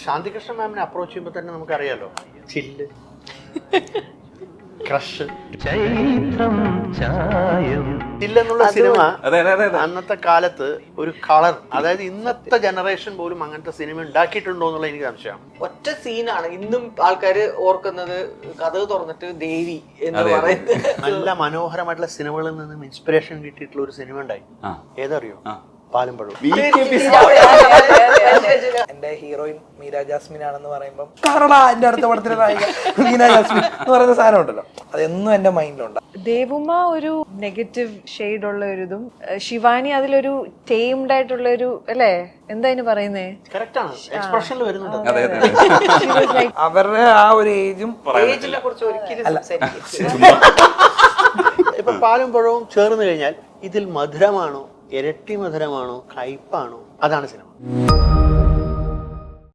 Shanthikrishna മാമിനെ approach ചെയ്യുമ്പോൾ തന്നെ നമുക്കറിയാലോ, ചില്ല്, ക്രഷ്, ചില്ലെന്നുള്ള സിനിമ അന്നത്തെ കാലത്ത് ഒരു കളർ, അതായത് ഇന്നത്തെ ജനറേഷൻ പോലും അങ്ങനത്തെ സിനിമ ഉണ്ടാക്കിയിട്ടുണ്ടോ എന്നുള്ള എനിക്ക് സംശയമാണ്. ഒറ്റ സീനാണ് ഇന്നും ആൾക്കാര് ഓർക്കുന്നത്. കഥ തുറന്നിട്ട് ദേവി എന്ന് പറയുന്നത് നല്ല മനോഹരമായിട്ടുള്ള സിനിമകളിൽ നിന്നും ഇൻസ്പിറേഷൻ കിട്ടിയിട്ടുള്ള ഒരു സിനിമ ഉണ്ടായി. ഏതറിയോ? പാലമ്പഴം. എന്റെ ഹീറോയിൻ മീര ജാസ്മിൻ ആണെന്ന് പറയുമ്പോൾ എന്റെ അടുത്ത പടത്തിലെ നായിക മീര ജാസ്മിൻ എന്ന് പറയുന്ന സാധനം ഉണ്ടല്ലോ, അതെന്നും എന്റെ മൈൻഡിലുണ്ട്. ദേവുമ്മ ഒരു നെഗറ്റീവ് ഷെയ്ഡ് ഉള്ള ഒരു ഇതും, ശിവാനി അതിലൊരു ടേംഡ് ആയിട്ടുള്ള ഒരു, അല്ലേ, എന്താ അതിന് പറയുന്നേ, എക്സ്പ്രഷനിൽ വരുന്നുണ്ട്. അവരുടെ ആ ഒരു ഏജും ഏജിനെ കുറിച്ച് ഒരിക്കലും ഇപ്പൊ പാലും പഴവും ചേർന്ന് കഴിഞ്ഞാൽ ഇതിൽ മധുരമാണോ, ഇരട്ടി മധുരമാണോ, കയ്പാണോ, അതാണ് സിനിമ.